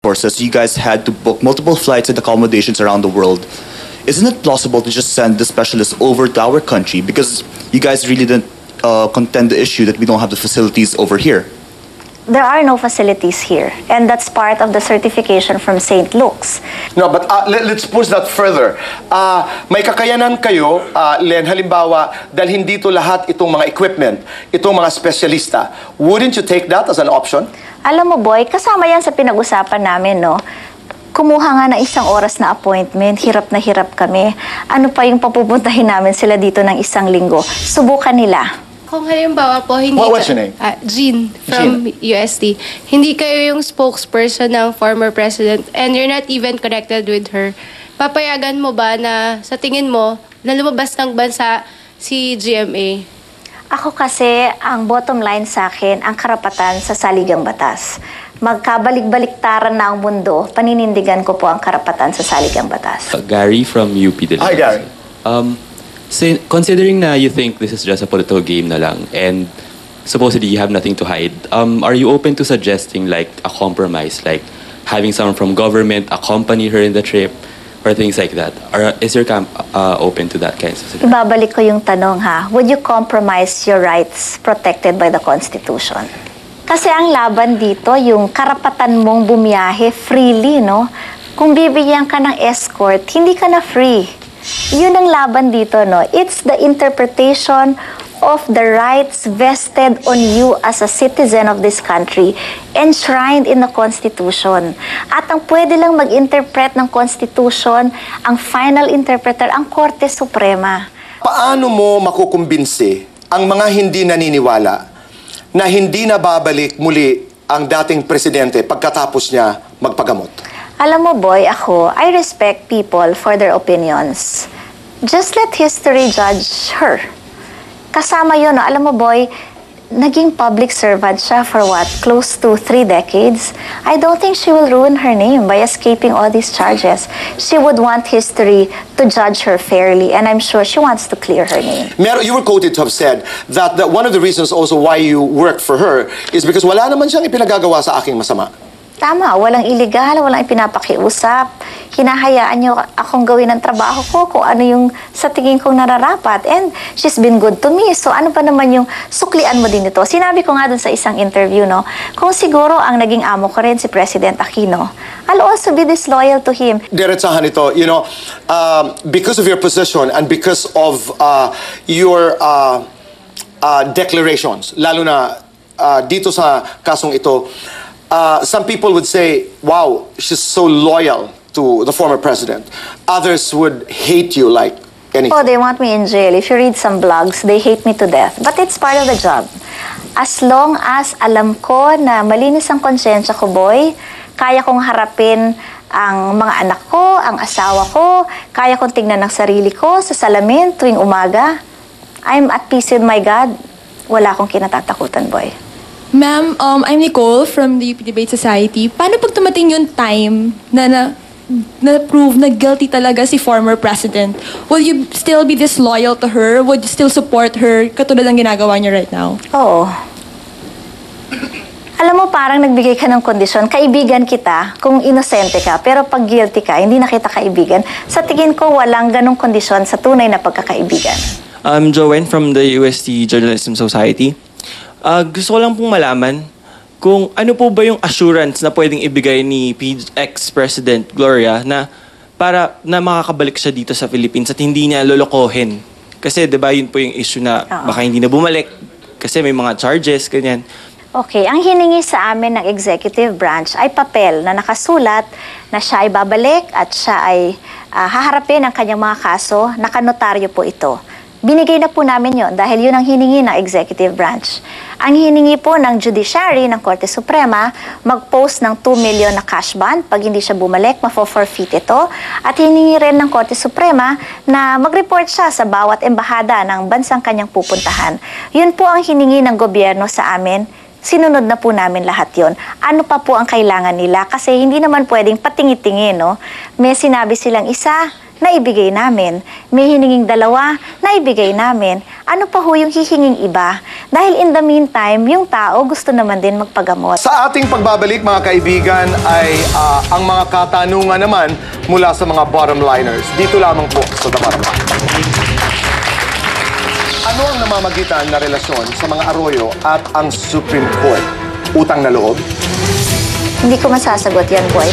Forces, you guys had to book multiple flights and accommodations around the world. Isn't it plausible to just send the specialists over to our country because you guys really didn't contend the issue that we don't have the facilities over here? There are no facilities here, and that's part of the certification from St. Luke's. No, but let's push that further. May kakayanan kayo, Len, halimbawa, dalhin dito lahat itong mga equipment, itong mga specialista. Wouldn't you take that as an option? Alam mo, Boy, kasama yan sa pinag-usapan namin, no? Kumuha nga ng 1 oras na appointment, hirap na hirap kami. Ano pa yung papupuntahin namin sila dito ng 1 linggo? Subukan nila. Kung halimbawa po, hindi What's your name? Jean from UST. Hindi kayo yung spokesperson ng former president and you're not even connected with her. Papayagan mo ba na sa tingin mo na lumabas ng bansa si GMA? Ako kasi, ang bottom line sa akin, ang karapatan sa saligang batas. Magkabalik-baliktaran na ang mundo, paninindigan ko po ang karapatan sa saligang batas. Gary from UP Diligency. Hi, Gary. So, considering na you think this is just a political game na lang and supposedly you have nothing to hide, are you open to suggesting like a compromise, like having someone from government accompany her in the trip or things like that? Or is your camp open to that kind of suggestion? Ibabalik ko yung tanong ha, would you compromise your rights protected by the Constitution? Kasi ang laban dito, yung karapatan mong bumiyahe freely, no? Kung bibigyan ka ng escort, hindi ka na free. Yun ang laban dito, no? It's the interpretation of the rights vested on you as a citizen of this country enshrined in the Constitution. At ang pwede lang mag-interpret ng Constitution, ang final interpreter, ang Korte Suprema. Paano mo makukumbinsi ang mga hindi naniniwala na hindi na babalik muli ang dating presidente pagkatapos niya magpagamot? Alam mo, Boy, ako, I respect people for their opinions. Just let history judge her. Kasama yun, no? Alam mo, Boy, naging public servant siya for what? Close to 3 decades. I don't think she will ruin her name by escaping all these charges. She would want history to judge her fairly, and I'm sure she wants to clear her name. You were quoted to have said that one of the reasons also why you worked for her is because wala naman siyang ipinagagawa sa aking masama. Tama, walang illegal, walang ipinapakiusap. Hinahayaan niyo akong gawin ang trabaho ko kung ano yung sa tingin kong nararapat. And she's been good to me. So ano pa naman yung suklian mo din ito? Sinabi ko nga dun sa isang interview, no? Kung siguro ang naging amo ko rin si President Aquino, I'll also be disloyal to him. Diretsahan ito, because of your position and because of your declarations, lalo na dito sa kasong ito, some people would say, wow, she's so loyal to the former president. Others would hate you like anything. Oh, they want me in jail. If you read some blogs, they hate me to death. But it's part of the job. As long as alam ko na malinis ang konsensya ko, Boy, kaya kong harapin ang mga anak ko, ang asawa ko, kaya kong tingnan ang sarili ko sa salamin tuwing umaga, I'm at peace with my God. Wala akong kinatatakutan, Boy. Ma'am, I'm Nicole from the UP Debate Society. Paano pag tumating yung time na prove na guilty talaga si former president? Will you still be disloyal to her? Would you still support her katulad ng ginagawa niyo right now? Oo. Alam mo, parang nagbigay ka ng kondisyon. Kaibigan kita kung inosente ka, pero pag guilty ka, hindi na kita kaibigan. Sa tingin ko, walang ganong kondisyon sa tunay na pagkakaibigan. I'm Joanne from the UST Journalism Society. Gusto ko lang pong malaman kung ano po ba yung assurance na pwedeng ibigay ni ex-President Gloria na para na makakabalik siya dito sa Philippines at hindi niya lolokohin. Kasi 'di ba yun po yung issue na baka hindi na bumalik kasi may mga charges, ganyan. Okay, ang hiningi sa amin ng executive branch ay papel na nakasulat na siya ay babalik at siya ay haharapin ang kanyang mga kaso. Nakanotaryo po ito. Binigay na po namin yon dahil yun ang hiningi ng executive branch. Ang hiningi po ng judiciary ng Korte Suprema, mag-post ng 2 million na cash bond. Pag hindi siya bumalik, mafo-forfeit ito. At hiningi rin ng Korte Suprema na mag-report siya sa bawat embahada ng bansang kanyang pupuntahan. Yun po ang hiningi ng gobyerno sa amin. Sinunod na po namin lahat yon. Ano pa po ang kailangan nila? Kasi hindi naman pwedeng patingi-tingi, no? May sinabi silang isa, naibigay namin. May hininging dalawa, naibigay namin. Ano pa ho yung hihinging iba? Dahil in the meantime, yung tao gusto naman din magpagamot. Sa ating pagbabalik, mga kaibigan, ay ang mga katanungan naman mula sa mga bottom liners. Dito lamang po sa The Bottom Line. Ano ang namamagitan na relasyon sa mga Arroyo at ang Supreme Court? Utang na loob? Hindi ko masasagot yan, boy.